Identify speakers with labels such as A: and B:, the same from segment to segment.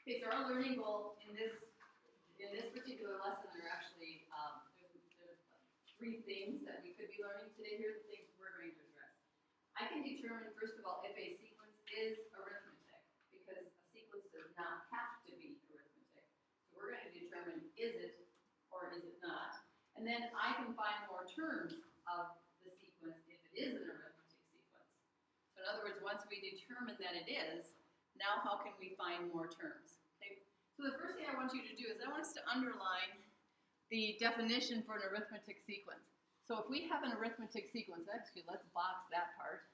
A: Okay, so our learning goal in this particular lesson are actually there's three things that we could be learning today. Here are the things we're going to address. I can determine, first of all, if a sequence is arithmetic, because a sequence does not have to be arithmetic. So we're going to determine, is it or is it not? And then I can find more terms of the sequence if it is an arithmetic sequence. So in other words, once we determine that it is, now how can we find more terms? Okay. So the first thing I want you to do is I want us to underline the definition for an arithmetic sequence. So if we have an arithmetic sequence, actually let's box that part.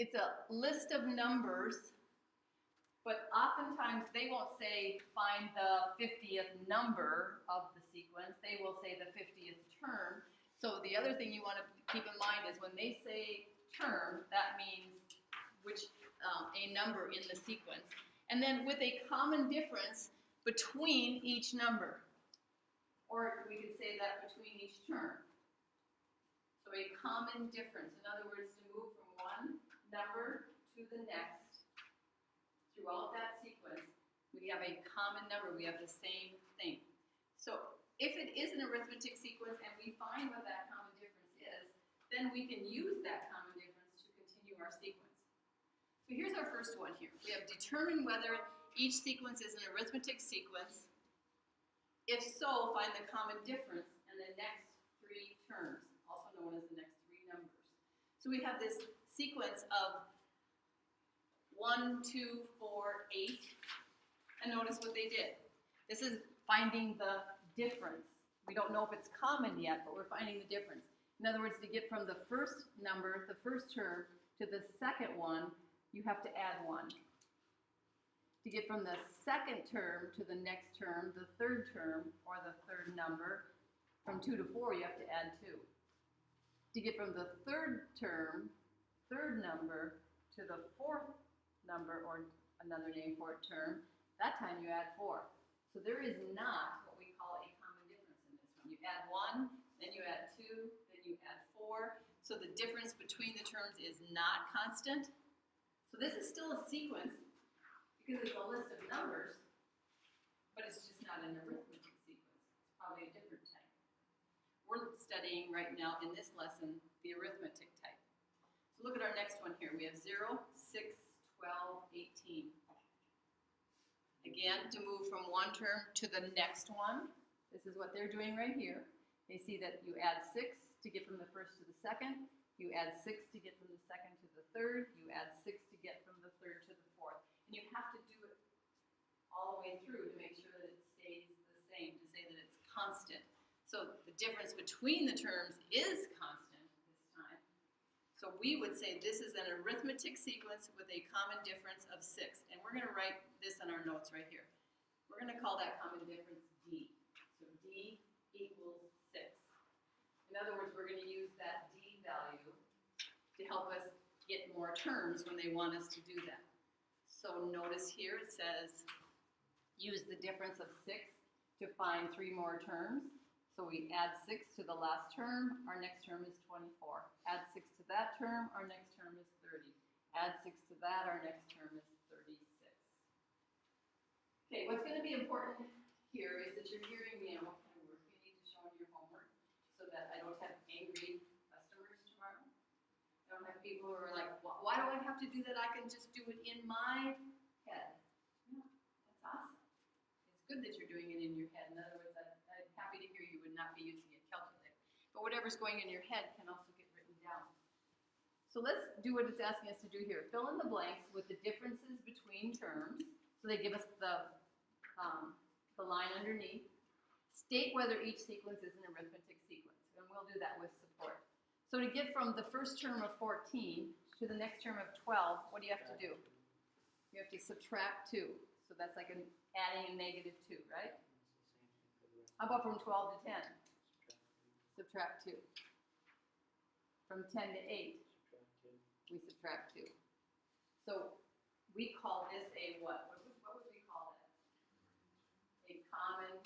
A: It's a list of numbers, but oftentimes they won't say find the 50th number of the sequence. They will say the 50th term. So the other thing you want to keep in mind is when they say term, that means which a number in the sequence. And then with a common difference between each number. Or we could say that between each term. So a common difference. In other words, to move from one number to the next, throughout that sequence, we have a common number. We have the same thing. So if it is an arithmetic sequence and we find what that common difference is, then we can use that common difference to continue our sequence. So here's our first one here. We have determined whether each sequence is an arithmetic sequence. If so, find the common difference in the next three terms, also known as the next three numbers. So we have this sequence of 1, 2, 4, 8. And notice what they did. This is finding the difference. We don't know if it's common yet, but we're finding the difference. In other words, to get from the first number, the first term, to the second one, you have to add 1. To get from the second term to the next term, the third term, or the third number, from 2 to 4, you have to add 2. To get from the third term, third number, to the fourth number, or another name for it, term, that time you add 4. So there is not what we call a common difference in this one. You add 1, then you add 2, then you add 4. So the difference between the terms is not constant. So this is still a sequence because it's a list of numbers, but it's just not an arithmetic sequence. It's probably a different type. We're studying right now in this lesson the arithmetic type. So look at our next one here. We have 0, 6, 12, 18. Again, to move from one term to the next one, this is what they're doing right here. They see that you add 6 to get from the first to the second. You add 6 to get from the second to the third. You add 6 to get from the third to the fourth. And you have to do it all the way through to make sure that it stays the same, to say that it's constant. So the difference between the terms is constant this time. So we would say this is an arithmetic sequence with a common difference of 6. And we're going to write this in our notes right here. We're going to call that common difference D. So D equals 6. In other words, we're going to use that D value to help us get more terms when they want us to do that. So notice here it says use the difference of 6 to find 3 more terms. So we add 6 to the last term, our next term is 24. Add 6 to that term, our next term is 30. Add 6 to that, our next term is 36. Okay, what's going to be important here is that you're hearing me on what kind of work you need to show in your homework so that I don't have angry customers tomorrow. I don't have people who are like, why do I have to do that? I can just do it in my head. Yeah, that's awesome. It's good that you're doing it in your head. In other words, I'm happy to hear you would not be using a calculator. But whatever's going in your head can also get written down. So let's do what it's asking us to do here. Fill in the blanks with the differences between terms. So they give us the line underneath. State whether each sequence is an arithmetic sequence. And we'll do that with support. So to get from the first term of 14 to the next term of 12, what do you have to do? You have to subtract 2. So that's like adding a negative 2, right? How about from 12 to 10? Subtract 2. From 10 to 8? We subtract 2. So we call this a what? What would we call that? A common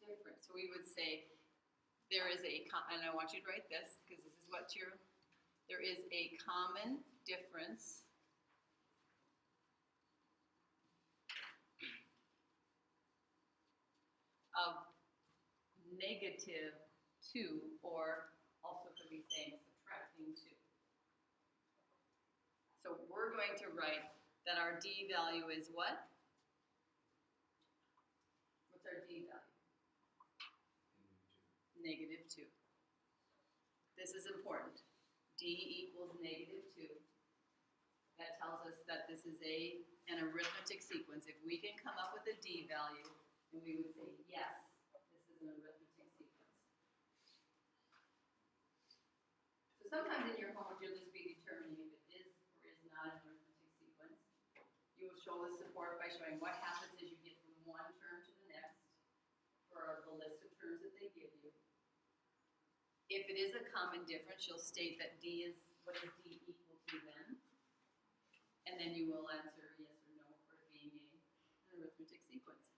A: difference. So we would say there is and I want you to write this because this is what there is a common difference negative 2, or also could be saying subtracting 2. So we're going to write that our D value is what? What's our D value? Negative 2. This is important. D equals negative 2. That tells us that this is an arithmetic sequence. If we can come up with a D value, then we would say, yes, this is an arithmetic sequence. So sometimes in your homework, you'll just be determining if it is or is not an arithmetic sequence. You will show the support by showing what happens as you get from one term to the next for the list of terms that they give you. If it is a common difference, you'll state that D is, what is D equal to then? And then you will answer yes or no for it being an arithmetic sequence.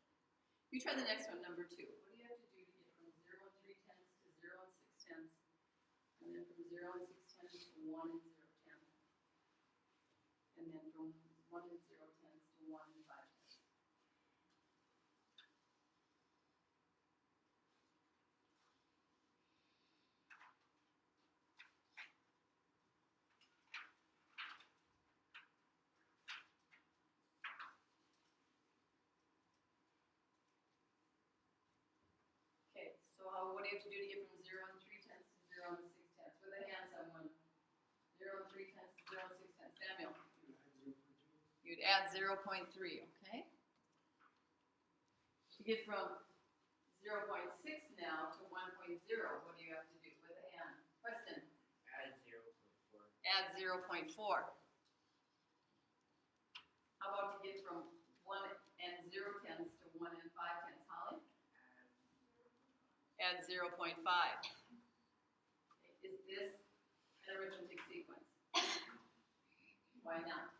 A: You try the next one, number 2. What do you have to do to get from 0 and 3/10 to 0 and 6/10, and then from 0 and 6/10 to 1 and 0/10, and then from 1 and 0/10 to 1 and 5/10? Okay, so what do you have to do to get from 0 and 3/10 to 0 and 6/10? With a hand, someone. 0 and 3/10 to 0 and 6/10. Samuel. You'd add 0.3, okay? To get from 0.6 now to 1.0, what do you have to do? With a hand. Preston.
B: Add 0.4.
A: Add 0.4. How about to get from 1 and 0/10 to 1 and 5/10? Holly? Add 0.5. Is this an arithmetic sequence? Why not?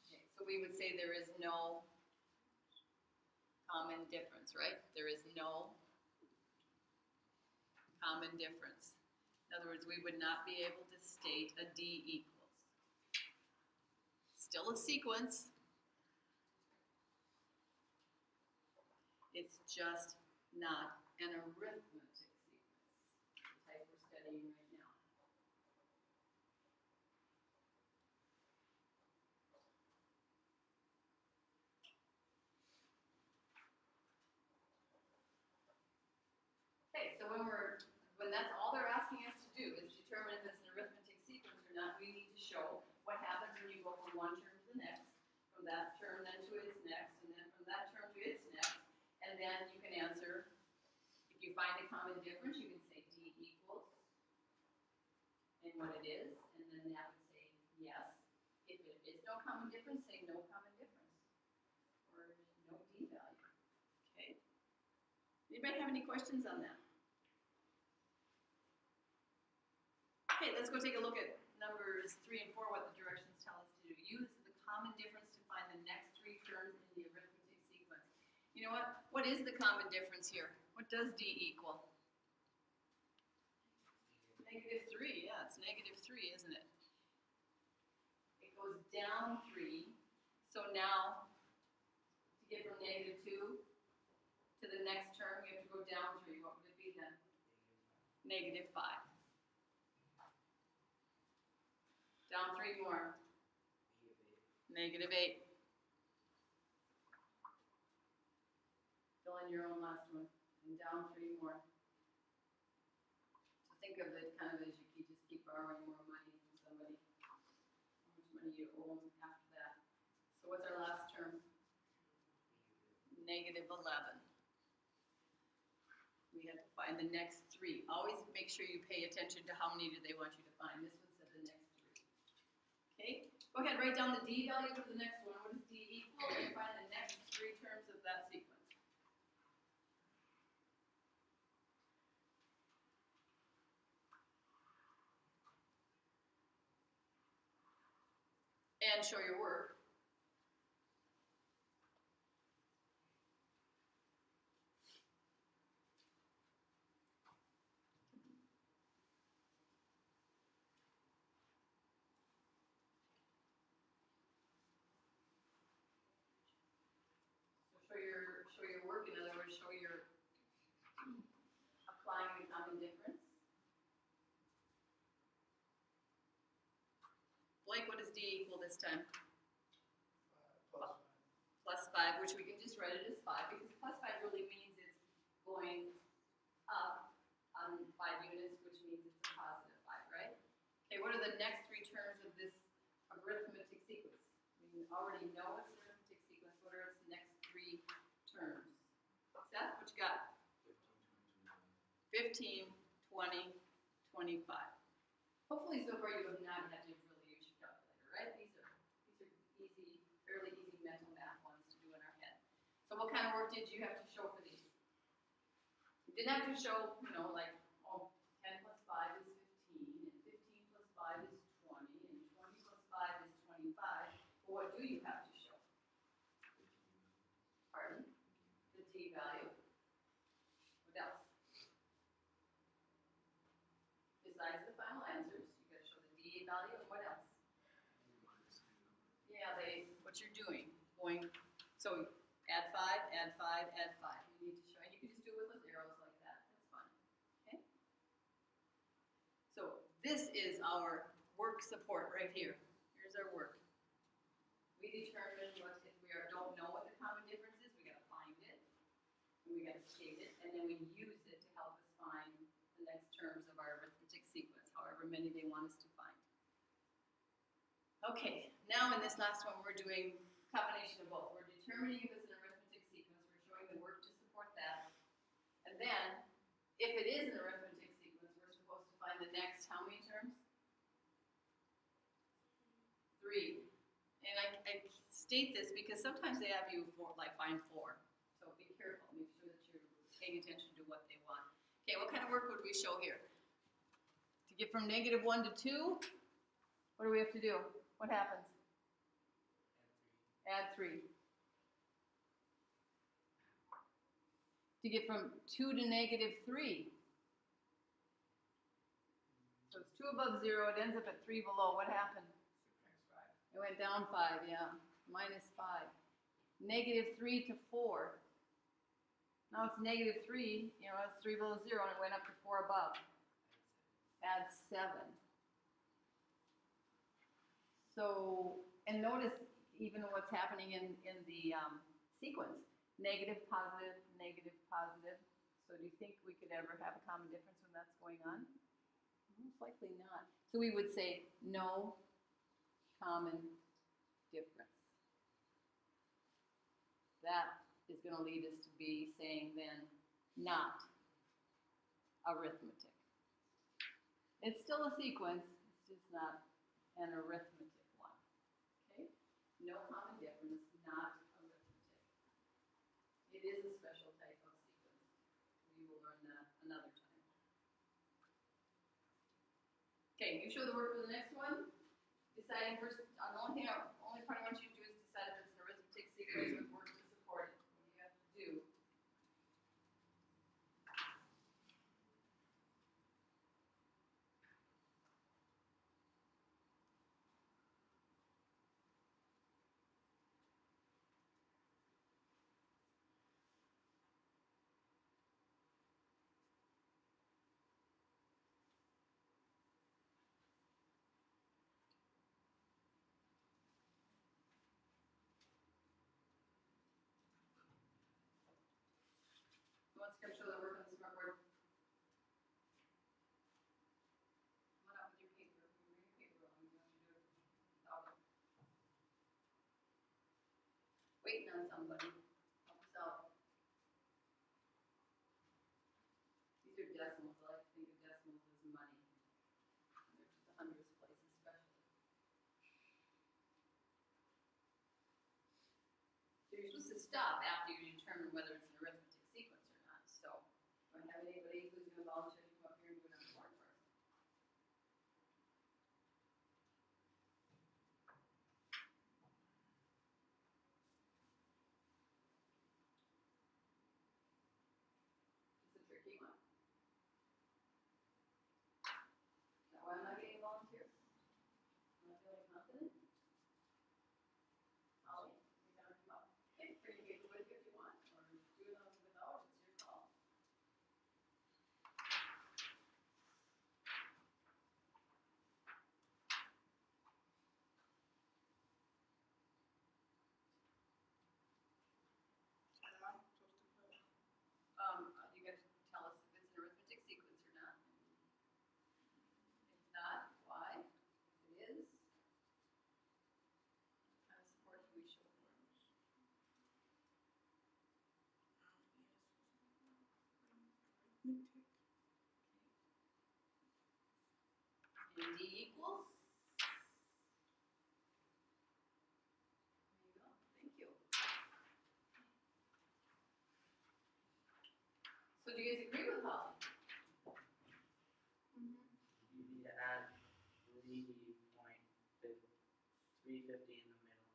A: Okay, so we would say there is no common difference, right? There is no common difference. In other words, we would not be able to state a D equals. Still a sequence. It's just not an arithmetic sequence, the type we're studying right now. Okay, so when that's all they're asking us to do is determine if it's an arithmetic sequence or not, we need to show what happens when you go from one term to the next, from that term then to its next, and then from that term to its next, and then you can answer, if you find a common difference, you can say D equals, and what it is, and then that would say yes. If it is no common difference, say no common difference, or no D value. Okay. Anybody have any questions on that? Okay, let's go take a look at numbers 3 and 4, what the directions tell us to do. Use the common difference to find the next 3 terms in the arithmetic sequence. You know what? What is the common difference here? What does D equal? Negative 3, yeah, it's negative 3, isn't it? It goes down 3, so now to get from negative 2 to the next term, you have to go down 3. What would it be then? Negative 5. Down 3 more. Negative 8. Fill in your own last one. And down 3 more. So think of it kind of as you just keep borrowing more money from somebody. How much money you owe them after that. So what's our last term? Negative 11. We have to find the next 3. Always make sure you pay attention to how many do they want you to find. This one said the next 3. Okay, go ahead, write down the D value for the next one. What is D equal? And find the next 3 terms of that sequence. And show your work. So show your work, in other words, show your D equal this time?
B: Plus
A: Plus 5, which we can just write it as 5, because plus 5 really means it's going up on 5 units, which means it's a positive 5, right? Okay, what are the next three terms of this arithmetic sequence? We already know it's an arithmetic sequence. What are its next three terms? Seth, what you got? 15, 20, 25. Hopefully so far you have not had to really use your calculator, right? These are easy, fairly easy mental math ones to do in our head. So what kind of work did you have to show for these? You didn't have to show, like, oh, 10 plus 5 is 15, and 15 plus 5 is 20, and 20 plus 5 is 25. But what do you have to show? Pardon? The D value. What else? Besides the final answers, you got to show the D value, and what else? Yeah, what you're doing, so add 5, add 5, add 5. You need to show, and you can just do it with those arrows like that. That's fine. Okay? So this is our work support right here. Here's our work. We determine what, if we don't know what the common difference is, we got to find it, and we got to state it, and then we use it to help us find the next terms of our arithmetic sequence, however many they want us to find. Okay, now in this last one, we're doing combination of both. We're determining if it's an arithmetic sequence, we're showing the work to support that, and then, if it is an arithmetic sequence, we're supposed to find the next, how many terms? 3. And I state this because sometimes they have you find 4. So be careful, make sure that you're paying attention to what they want. Okay, what kind of work would we show here? To get from -1 to 2, what do we have to do? What happens? Add 3. To get from 2 to -3. So it's 2 above 0, it ends up at 3 below. What happened? It went down 5, yeah. -5. -3 to 4. Now it's -3, it's 3 below 0, and it went up to 4 above. Add 7. So, and notice even what's happening in the sequence. Negative, positive, negative, positive. So do you think we could ever have a common difference when that's going on? Most likely not. So we would say no common difference. That is going to lead us to be saying then not arithmetic. It's still a sequence, it's just not an arithmetic one. Okay? No common difference, not arithmetic. It is a special type of sequence. We will learn that another time. Okay, you show the work for the next one. Deciding first, the only part I want you to do is decide if it's an arithmetic sequence with work to support it. What do you have to do? Who wants to come show the work on the smartboard? Come on up with your paper. You bring your paper along. You have to do it without it. Waiting on somebody. Help us out. These are decimals. I like to think of decimals as money. And they're to the hundredths place especially. So you're supposed to stop after you determine whether it's an arithmetic sequence or not. So, do I have anybody who's going to volunteer to come up here and do it on the board for us? It's a tricky one. Is that why I'm not getting a volunteer? Am I feeling confident? Ollie, you're going to come up. Okay, bring your paper with you if you want, or do it without, it's your call. equals. There you go. Thank you. So do you guys agree with Holly?
C: You need to add 350 in the middle.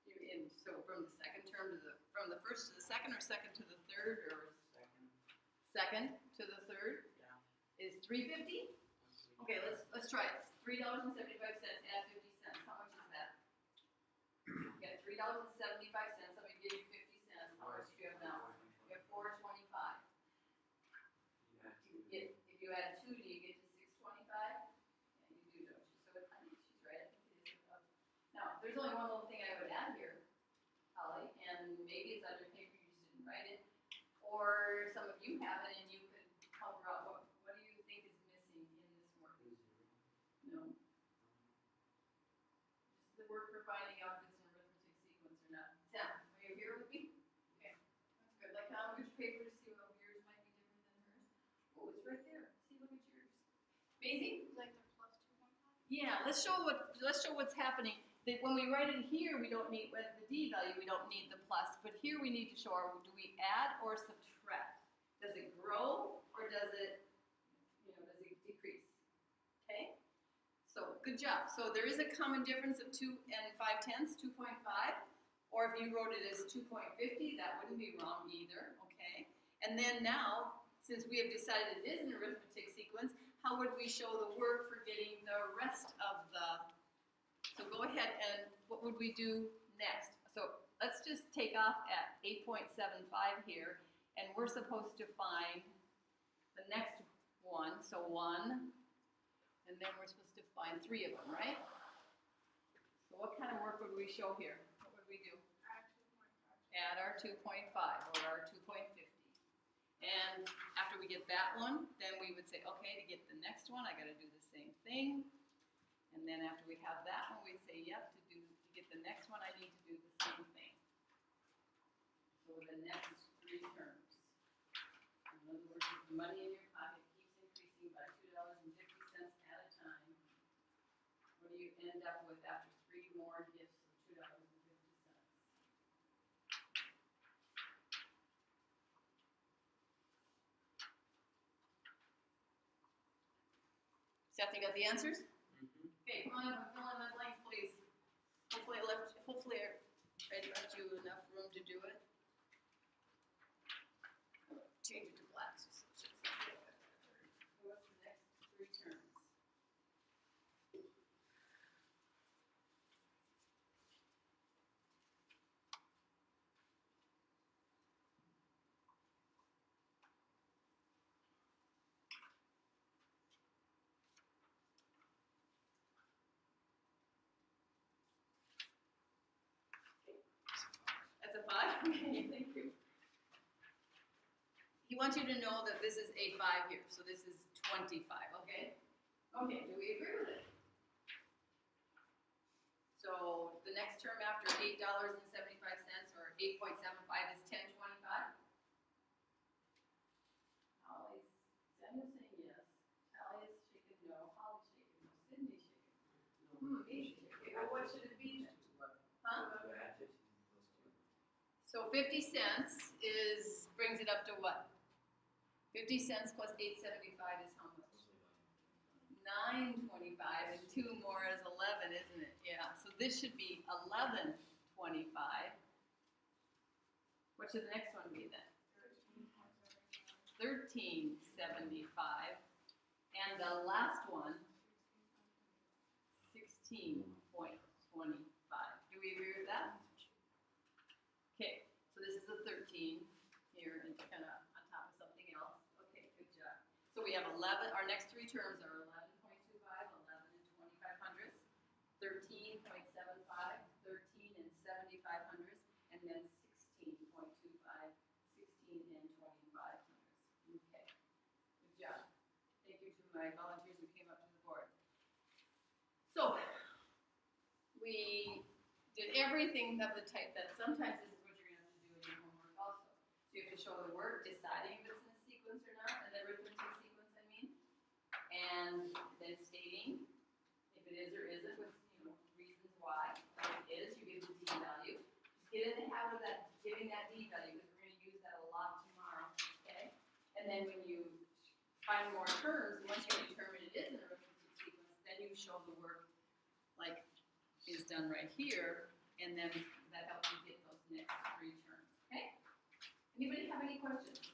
A: You're in, so from the second term to from the first to the second, or second to the third, or
C: Second.
A: second to the third
C: Yeah.
A: is 350? Okay, let's try it. $3.75, add 50 cents. How much is that? You got $3.75. Let me give you 50 cents. How much do you have now? You have $4.25. If you add 2, do you get to $6.25? Yeah, you do, don't you? So I think she's right. I think it is above. Now, there's only one little thing I would add here, Holly, and maybe it's on your paper, you just didn't write it, or some of you have it and you could help her out. What do you think is missing in this work? No. Just the work for finding out if it's an arithmetic sequence or not. Sam, are you here with me? Okay, that's good. Like, look at your paper to see what yours might be different than hers. Oh, it's right there. See, look at yours. Maisie?
D: Like the plus 2.5?
A: Yeah, let's show what's happening. That when we write it here, we don't need with the d value, we don't need the plus, but here we need to show do we add or subtract? Does it grow or does it decrease? Okay? So good job. So there is a common difference of 2 and 5/10, 2.5, or if you wrote it as 2.50, that wouldn't be wrong either, okay? And then now, since we have decided it is an arithmetic sequence, how would we show the work for getting the rest of the? So go ahead and what would we do next? So let's just take off at 8.75 here, and we're supposed to find the next one. So 1, and then we're supposed to find 3 of them, right? So what kind of work would we show here? What would we do? Add our 2.5 or our 2.50. And after we get that one, then we would say, okay, to get the next one, I got to do the same thing. And then after we have that one, we'd say, yep, to get the next one, I need to do the same thing. So the next 3 terms. In other words, the money in your pocket keeps increasing by $2.50 at a time. What do you end up with after 3 more gifts of $2.50? Seth, you got the answers? Okay, come on, fill in the blanks, please. Hopefully I left you enough room to do it. Change it to black. So what's the next 3 terms? That's a 5? Okay, thank you. He wants you to know that this is a 5 here, so this is 25, okay? Okay, do we agree with it? So the next term after $8.75 or 8.75 is 10.25. Holly's, Samuel's saying yes. Holly is shaking no. Holly's shaking no. Sydney's shaking no. He's shaking. Well, what should it be then? Huh? So 50 cents brings it up to what? 50 cents plus 8.75 is how much? 9.25, and 2 more is 11, isn't it? Yeah. So this should be 11.25. What should the next one be then? 13.75. And the last one, 16.25. Do we agree with that? Okay, so this is a 13 here, and it's kind of on top of something else. Okay, good job. So we have 11, our next 3 terms are 11.25, 11 and 25 hundredths, 13.75, 13 and 75 hundredths, and then 16.25, 16 and 25 hundredths. Okay, good job. Thank you to my volunteers who came up to the board. So, we did everything of the type that sometimes this is what you're going to have to do in your homework also. So you have to show the work, deciding if it's in a sequence or not, an arithmetic sequence, I mean. and then stating if it is or isn't with, reasons why. If it is, you give the D value. Just get in the habit of that, giving that D value, because we're gonna use that a lot tomorrow, okay? And then when you find more terms, once you determine it is an arithmetic sequence, then you show the work like is done right here, and then that helps you get those next three terms, okay? Anybody have any questions?